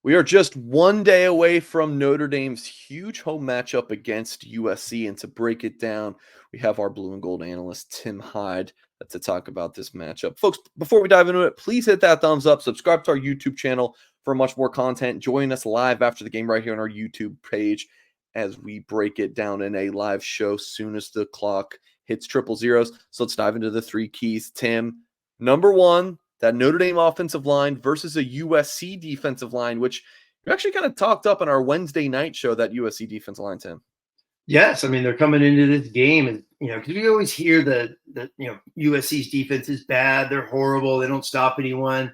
We are just one day away from Notre Dame's huge home matchup against USC. And to break it down, we have our blue and gold analyst, Tim Hyde, to talk about this matchup. Folks, before we dive into it, please hit that thumbs up, subscribe to our YouTube channel for much more content. Join us live after the game right here on our YouTube page as we break it down in a live show soon as the clock hits triple zeros. So let's dive into the three keys. Tim, number one, that Notre Dame offensive line versus a USC defensive line, which you actually kind of talked up on our Wednesday night show, that USC defensive line, Tim. Yes, I mean they're coming into this game, and because we always hear that USC's defense is bad, they're horrible, they don't stop anyone.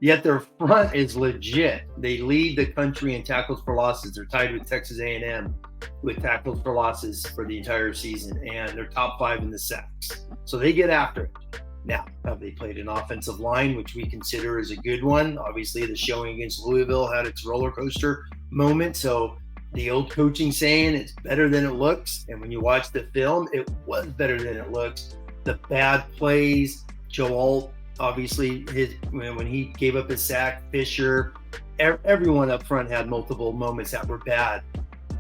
Yet their front is legit. They lead the country in tackles for losses. They're tied with Texas A&M with tackles for losses for the entire season, and they're top 5 in the sacks. So they get after it. Now, have they played an offensive line, which we consider is a good one? Obviously, the showing against Louisville had its roller coaster moment. So the old coaching saying it's better than it looks. And when you watch the film, it was better than it looks. The bad plays, Joel, obviously, when he gave up his sack, Fisher, everyone up front had multiple moments that were bad.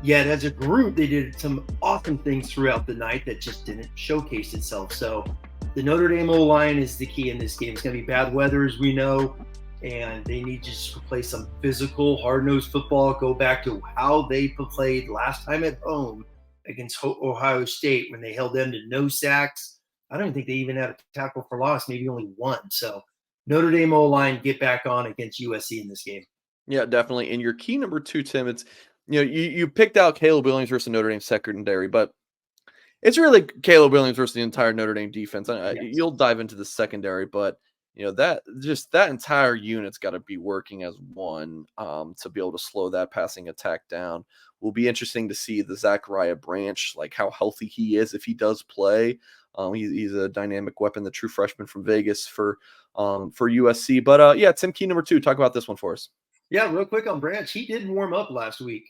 Yet as a group, they did some awesome things throughout the night that just didn't showcase itself. So the Notre Dame O-line is the key in this game. It's going to be bad weather, as we know, and they need to just play some physical, hard-nosed football, go back to how they played last time at home against Ohio State when they held them to no sacks. I don't think they even had a tackle for loss, maybe only one. So Notre Dame O-line, get back on against USC in this game. Yeah, definitely. And your key number two, Tim, it's, you picked out Caleb Williams versus Notre Dame secondary, but it's really Caleb Williams versus the entire Notre Dame defense. Yes. You'll dive into the secondary, but that entire unit's got to be working as one to be able to slow that passing attack down. Will be interesting to see the Zachariah Branch, like how healthy he is if he does play. He's a dynamic weapon, the true freshman from Vegas for USC. But Tim, key number two, talk about this one for us. Yeah, real quick on Branch, he did warm up last week.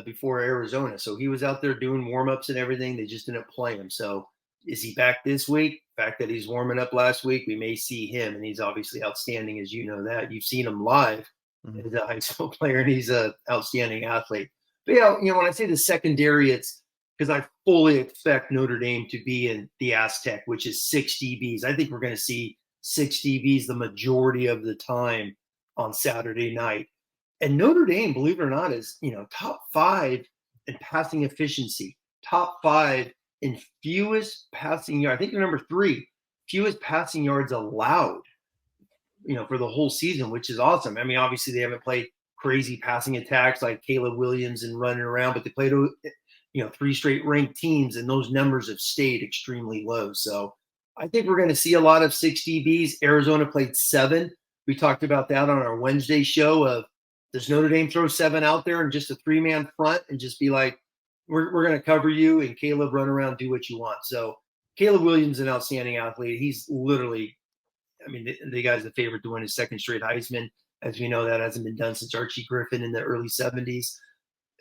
Before Arizona. So he was out there doing warm-ups and everything. They just didn't play him. So is he back this week? The fact that he's warming up last week, we may see him, and he's obviously outstanding, as you know that. You've seen him live as a high school player, and he's an outstanding athlete. But when I say the secondary, it's because I fully expect Notre Dame to be in the Aztec, which is 6 DBs. I think we're going to see 6 DBs the majority of the time on Saturday night. And Notre Dame, believe it or not, is top 5 in passing efficiency, top 5 in fewest passing yards. I think they're number 3, fewest passing yards allowed, for the whole season, which is awesome. I mean, obviously they haven't played crazy passing attacks like Caleb Williams and running around, but they played 3 straight ranked teams, and those numbers have stayed extremely low. So I think we're going to see a lot of 6 DBs. Arizona played 7. We talked about that on our Wednesday show of, does Notre Dame throw 7 out there and just a 3-man front and just be like, we're going to cover you, and Caleb run around, do what you want. So Caleb Williams is an outstanding athlete. He's literally, the guy's the favorite to win his 2nd straight Heisman. As we know, that hasn't been done since Archie Griffin in the early 70s.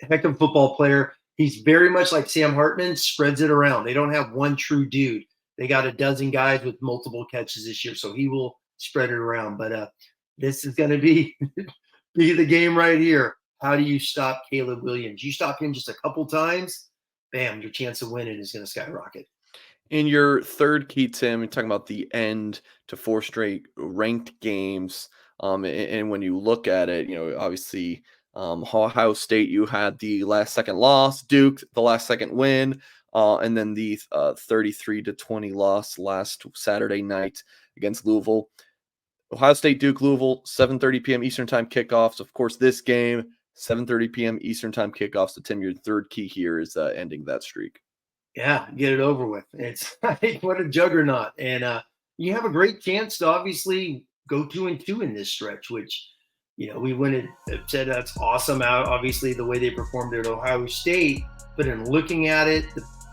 Heck of a football player. He's very much like Sam Hartman, spreads it around. They don't have one true dude. They got a dozen guys with multiple catches this year, so he will spread it around. But this is going to be the game right here. How do you stop Caleb Williams? You stop him just a couple times, bam, your chance of winning is going to skyrocket. In your third key, Tim, you're talking about the end to 4 straight ranked games. And when you look at it, obviously Ohio State, you had the last second loss, Duke, the last second win, and then the 33-20 loss last Saturday night against Louisville. Ohio State, Duke, Louisville, 7:30 p.m. Eastern time kickoffs. Of course, this game, 7:30 p.m. Eastern time kickoffs. So, Tim, your third key here is ending that streak. Yeah, get it over with. It's what a juggernaut. And you have a great chance to obviously go 2-2 in this stretch, which, we wouldn't have said that's awesome out, obviously, the way they performed at Ohio State. But in looking at it,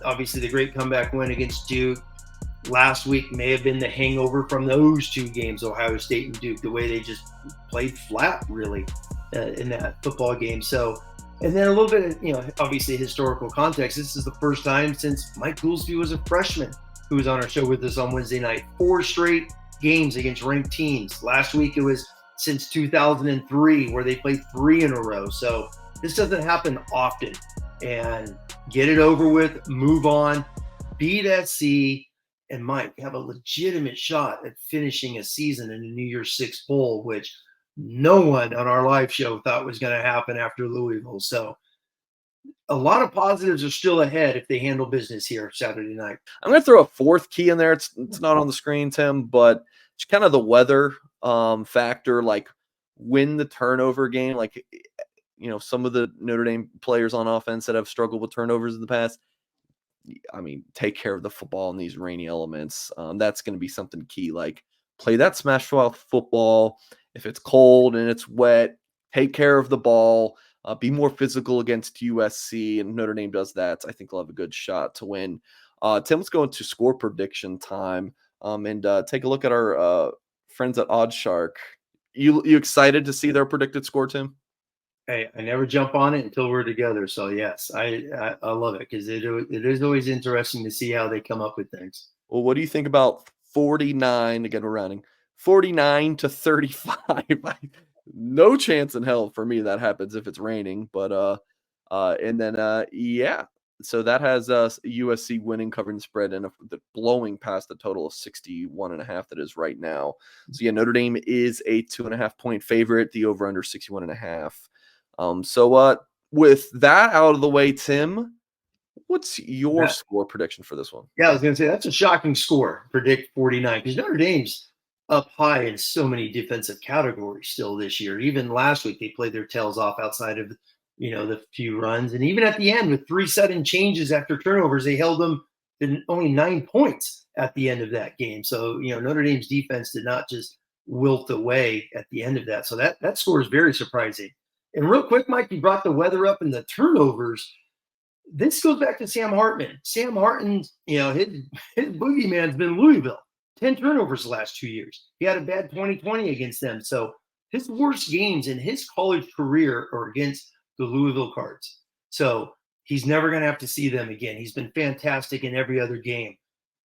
obviously the great comeback win against Duke last week may have been the hangover from those 2 games, Ohio State and Duke, the way they just played flat, really, in that football game. So, and then a little bit of, obviously historical context. This is the first time since Mike Goolsby was a freshman who was on our show with us on Wednesday night. 4 straight games against ranked teams. Last week it was since 2003, where they played 3 in a row. So this doesn't happen often. And get it over with, move on, beat SC, and Mike have a legitimate shot at finishing a season in a New Year's Six bowl, which no one on our live show thought was going to happen after Louisville. So a lot of positives are still ahead if they handle business here Saturday night. I'm going to throw a fourth key in there. It's not on the screen, Tim, but it's kind of the weather factor, like win the turnover game. Like, some of the Notre Dame players on offense that have struggled with turnovers in the past, I mean, take care of the football in these rainy elements. That's going to be something key. Like, play that smash mouth football. If it's cold and it's wet, take care of the ball. Be more physical against USC, and Notre Dame does that. I think they'll have a good shot to win. Tim, let's go into score prediction time and take a look at our friends at OddsShark. You excited to see their predicted score, Tim? Hey, I never jump on it until we're together. So yes, I love it because it is always interesting to see how they come up with things. Well, what do you think about 49? Again, we're rounding 49 to 35. No chance in hell for me that happens if it's raining. But and then yeah. So that has USC winning, covering the spread, and blowing past the total of 61.5 that is right now. So yeah, Notre Dame is a 2.5 point favorite. The over under 61.5. So with that out of the way, Tim, what's your score prediction for this one? Yeah, I was going to say that's a shocking score. Predict 49 because Notre Dame's up high in so many defensive categories still this year. Even last week, they played their tails off outside of the few runs, and even at the end with 3 sudden changes after turnovers, they held them to only 9 points at the end of that game. So Notre Dame's defense did not just wilt away at the end of that. So that score is very surprising. And real quick, Mike, you brought the weather up and the turnovers. This goes back to Sam Hartman. Sam Hartman's, his boogeyman's been Louisville. 10 turnovers the last 2 years. He had a bad 2020 against them. So his worst games in his college career are against the Louisville Cards. So he's never going to have to see them again. He's been fantastic in every other game.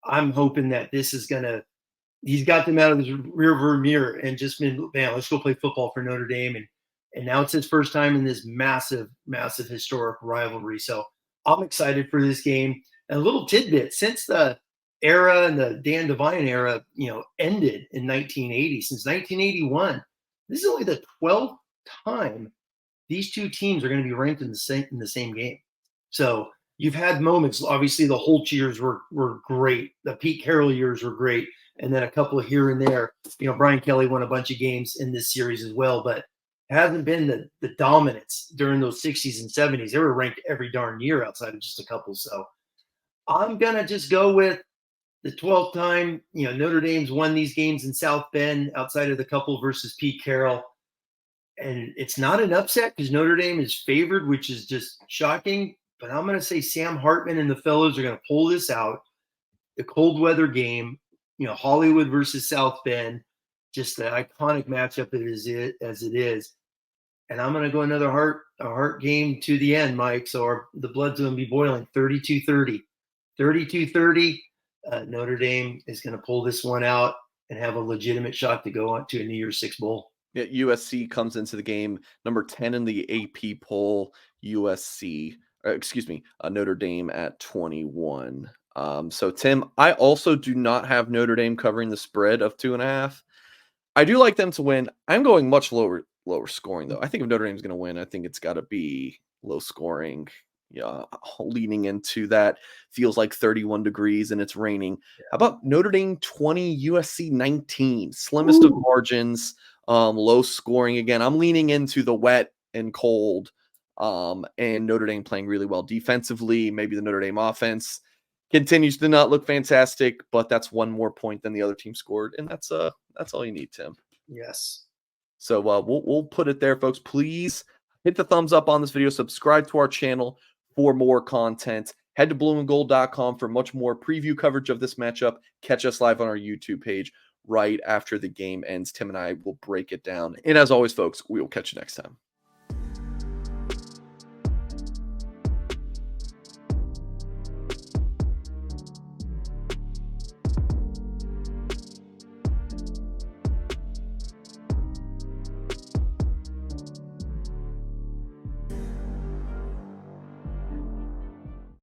I'm hoping that this is he's got them out of his rearview mirror and just been, man, let's go play football for Notre Dame. And now it's his first time in this massive, massive historic rivalry. So I'm excited for this game. And a little tidbit, since the era and the Dan Devine era, ended in 1980, since 1981, this is only the 12th time these two teams are going to be ranked in the same game. So you've had moments. Obviously, the Holtz years were great. The Pete Carroll years were great. And then a couple of here and there. Brian Kelly won a bunch of games in this series as well. But it hasn't been the dominance during those 60s and 70s. They were ranked every darn year outside of just a couple. So I'm going to just go with the 12th time, Notre Dame's won these games in South Bend outside of the couple versus Pete Carroll. And it's not an upset because Notre Dame is favored, which is just shocking. But I'm going to say Sam Hartman and the fellows are going to pull this out. The cold weather game, Hollywood versus South Bend, just the iconic matchup as it is. And I'm going to go another heart game to the end, Mike. So the blood's going to be boiling. 32-30. 32-30. Notre Dame is going to pull this one out and have a legitimate shot to go on to a New Year's Six bowl. Yeah, USC comes into the game number 10 in the AP poll. Notre Dame at 21. So Tim, I also do not have Notre Dame covering the spread of 2.5. I do like them to win. I'm going much lower scoring though. I think if Notre Dame's going to win, I think it's got to be low scoring. Yeah, leaning into that. Feels like 31 degrees and it's raining. How about Notre Dame 20, USC 19? Slimmest of margins, low scoring again. I'm leaning into the wet and cold, and Notre Dame playing really well defensively. Maybe the Notre Dame offense continues to not look fantastic, but that's one more point than the other team scored, and that's all you need, Tim. Yes. So we'll put it there, folks. Please hit the thumbs up on this video. Subscribe to our channel for more content. Head to blueandgold.com for much more preview coverage of this matchup. Catch us live on our YouTube page right after the game ends. Tim and I will break it down. And as always, folks, we will catch you next time.